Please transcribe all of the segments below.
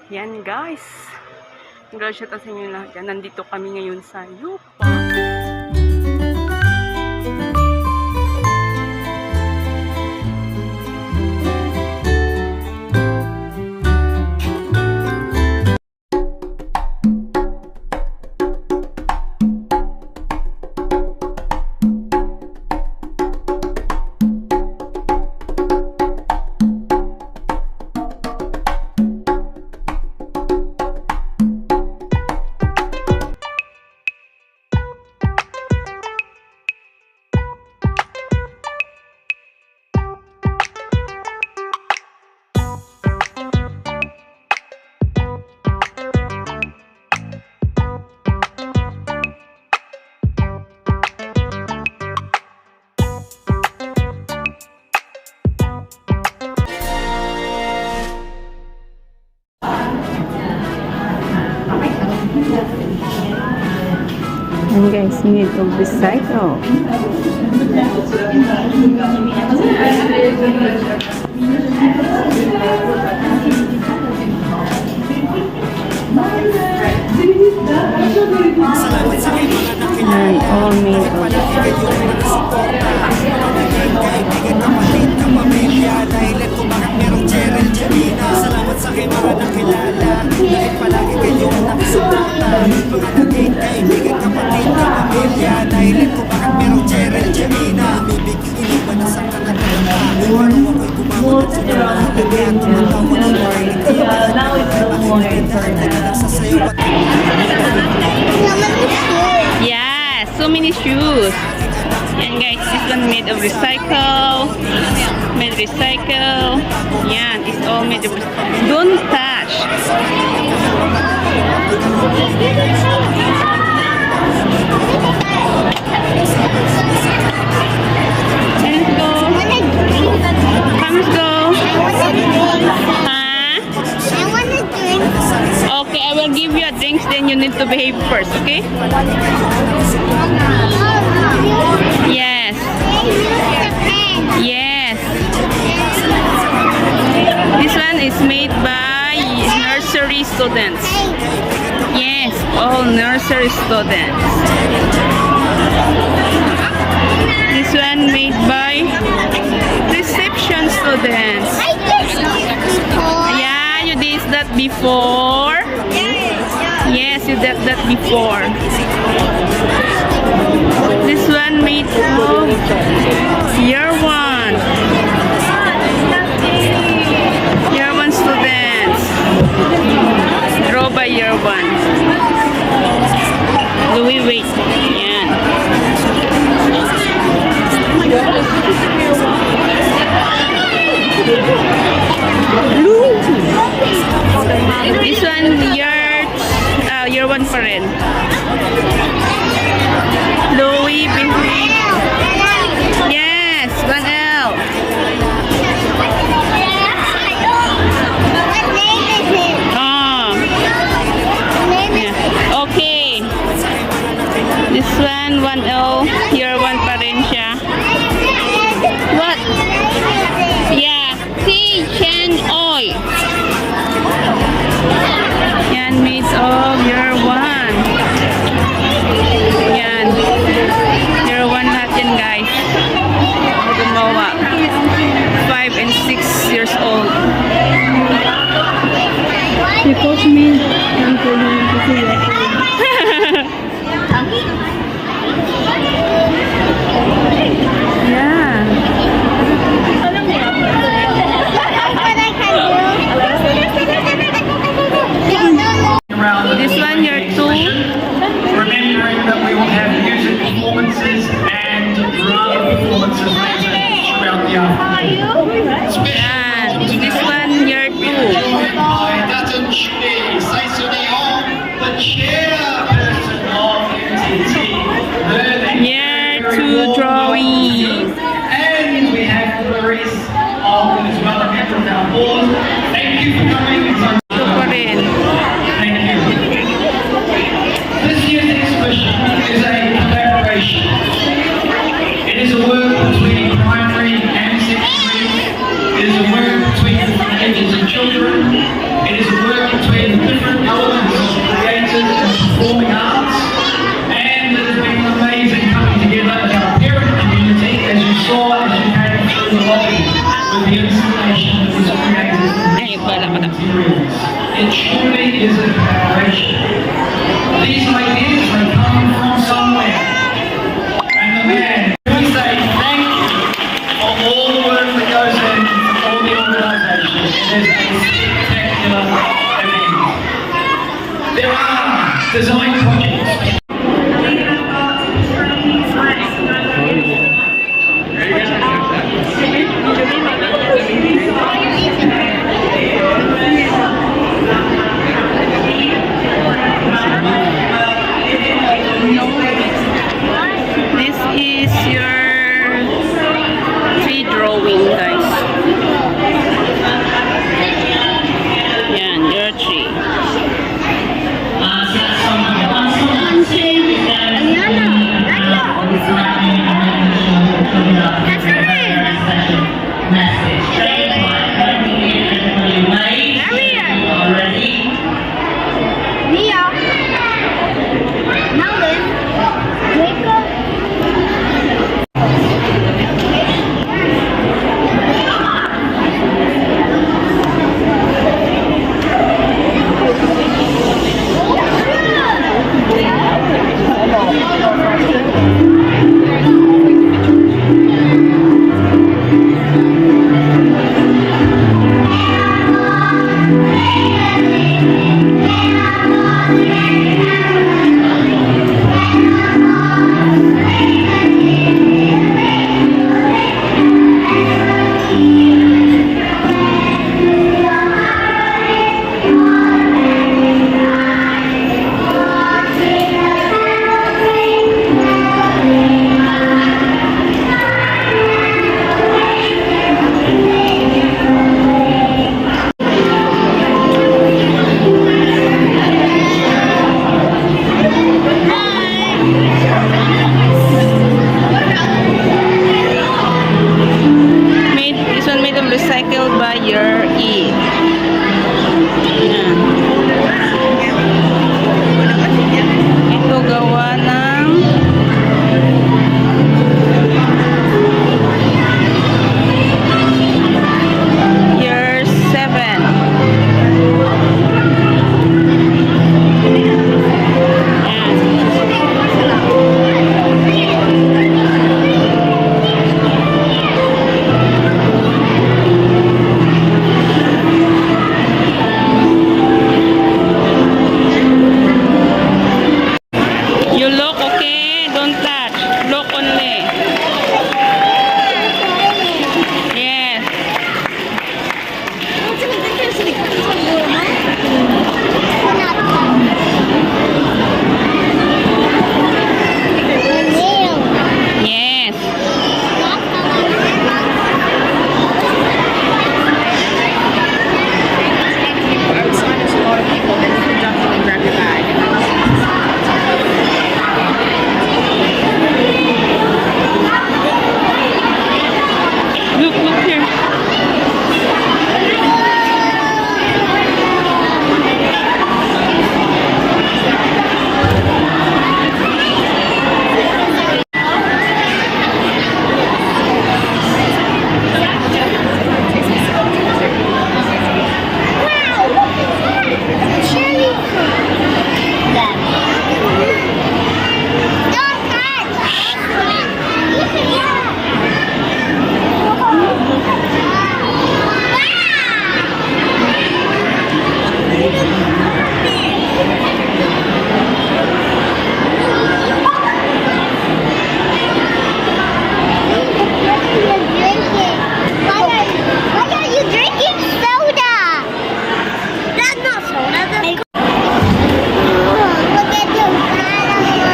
Yan guys. Congratulations sa inyo lahat yan. Nandito kami ngayon sa Yupa. And guys, you need to recycle. And all made of salamat sa aking mga nakilala. Dahil palagi kayong nakasuporta. Mga naging kaibigan, kapatid, kapamilya. Dahil ito bakit merong Cheryl Gemina. Umibig, iniwan na sa kakatalaga. Pero ako'y gumamot at sunamahalaga. Tumatawag ang makinig kayo. Aking ganda, nagsasayaw at yeah, so many shoes. And guys, this one made of recycle. Made recycle. Yeah, it's all made of recycle. Don't touch. Let's go. Let's go. Huh? Okay, I will give you a drinks. Then you need to behave first. Okay? Yes. Yes. This one is made by nursery students. Yes, all nursery students. This one made by reception students. Yeah, you did that before. Yes, you did that before. This one made of year one. Year one students. Draw by year one. Do we wait? Yeah. This one year one pa rin. Louis, yes, 1L. Oh. Yeah. Okay. This one, 1L, year 1 pa rin siya. What? Yeah, T. Chen Oy. Yan, made of year 1. Yan. Year 1 lahat yan, guys. Gumawa. 5 and 6 years old. Because me, I'm going to see it. Yeah. This one, year 2. Remembering that we will have music performances and drama performances later throughout the afternoon. Yan. This one, year 2. By Dutton Shmee, Saisunion, the chairperson materials. It truly is a collaboration. These ideas, they come from somewhere. And the man, we say thank you for all the work that goes in for all the organisations. It is a spectacular event. There are design projects. This is your tree drawing, guys. Yan, your tree. This one made of recycled by your E. Yan. Ito gawa ng year 7. You look, okay? Don't touch. Look only. Yes. Yes. Look here.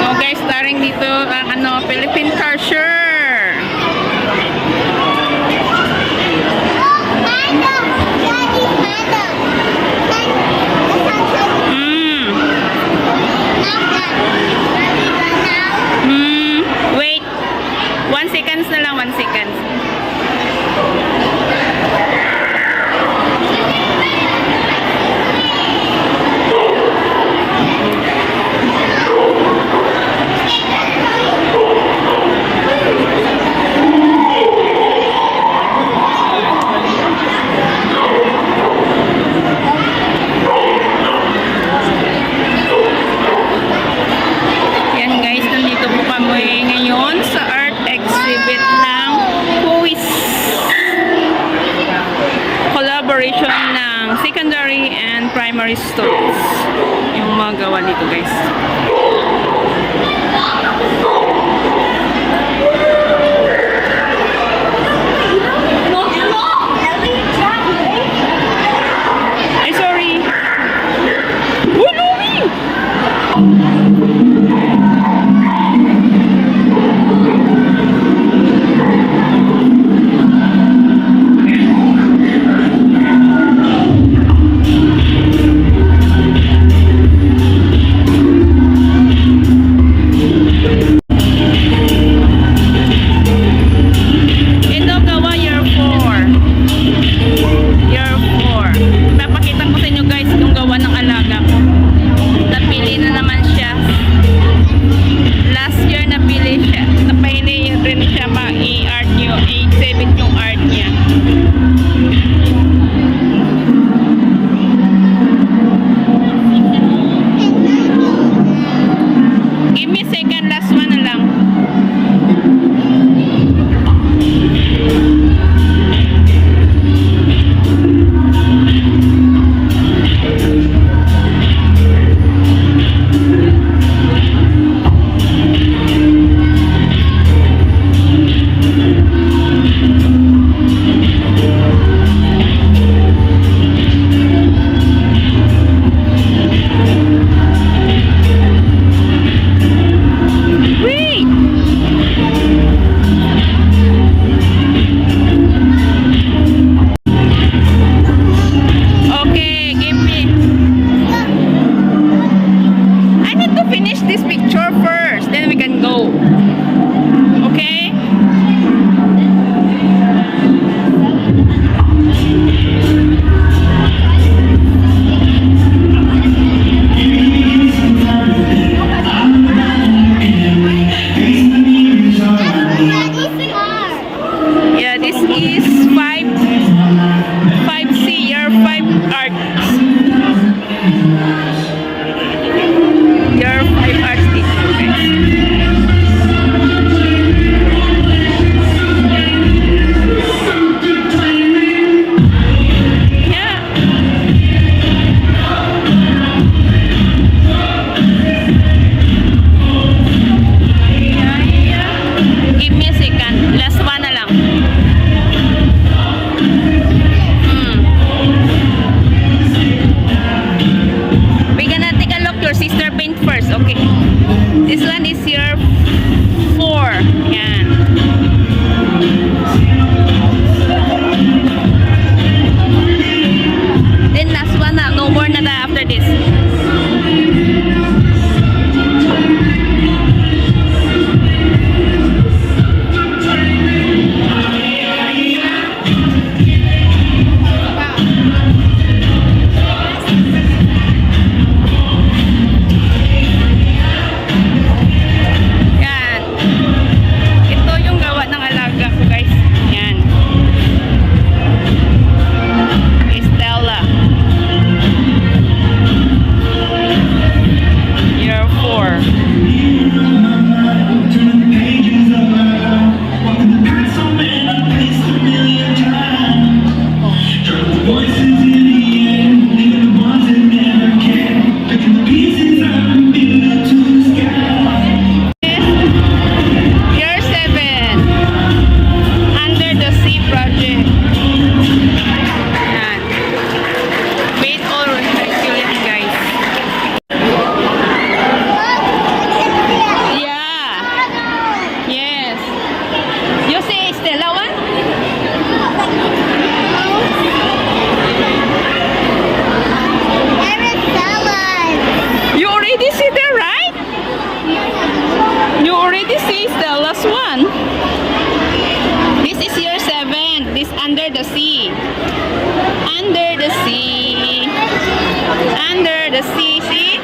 Oh guys, starring dito ang Philippine Culture. Wait. 1 seconds na lang, 1 seconds. primary students. Yung mga gawa dito, guys. Ay, sorry. Oh, Louie! Ito gawa year 4. Year 4. Papakita ko sa inyo guys yung gawa ng alaga ko. Napili na naman siya. Last year napili siya. Napili rin siya ma-i-art niyo. I-exhibit yung art niya. Give me a second. Last one na lang. Wait! Okay, give me. I need to finish this picture first, then we can go. Okay? Yeah, this is 5C, year 5 art. Year 5 art teacher, guys. Yeah. Give me a second. Last one na lang. We're gonna take a look your sister paint first, okay? This one is year 4. Yan. Then last one na. No more na after this. Yan. Ito yung gawa ng alaga ko, guys. Yan. Estella. Year 4. Year 7. Under the Sea Project. Yan. Paint all recycling, guys. Yeah. Yes. You see Stella one? You already see that, right? You already see Stella's one. This is year 7. This under the sea. Under the sea. Under the sea. See?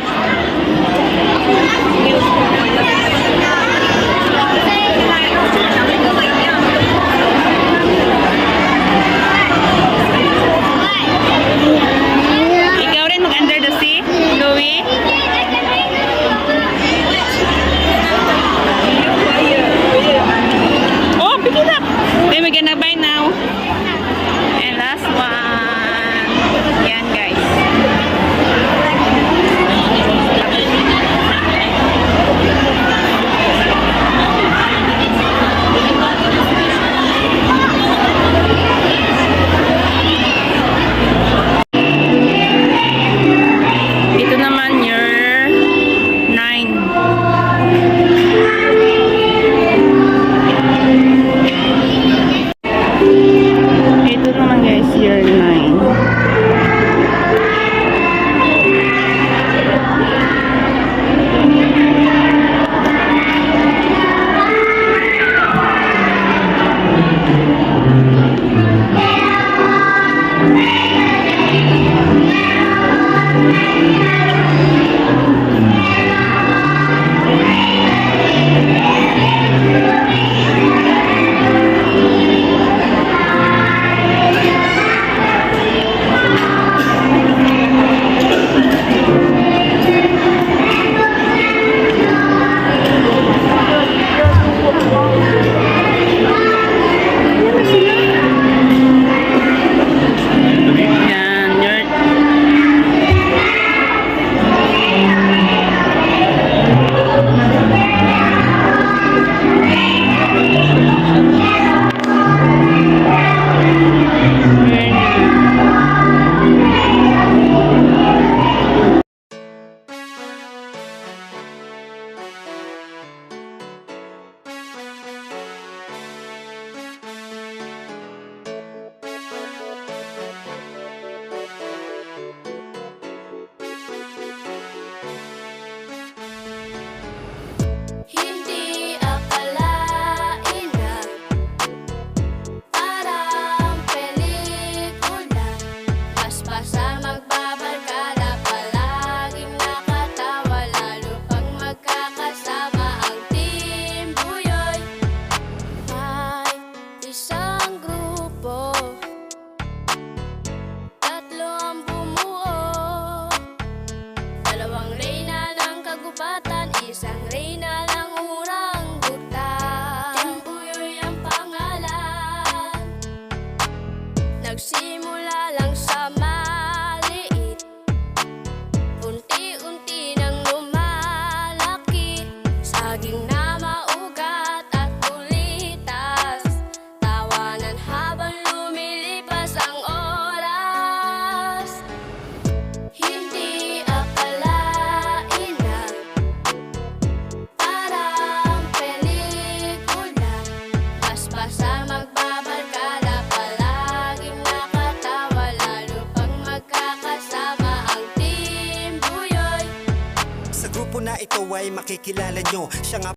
Ikaw rin mag-under the sea, Louie? Oh, pick it up. Then we're gonna buy now. And last one. Yan, guys. Isang reyna ng oranggutan, Timbuyoy ang pangalan. Nagsimula lang sa maliit, unti-unti nang lumalaki. Saging na maugat at bulitas, tawanan habang lumilipas ang oras. Hindi akalain na parang pelikula, basta magbabarkada, palaging nakatawa, lalo pang magkakasama ang Timbuyoy. Sa grupo na ito ay makikilala nyo, siya nga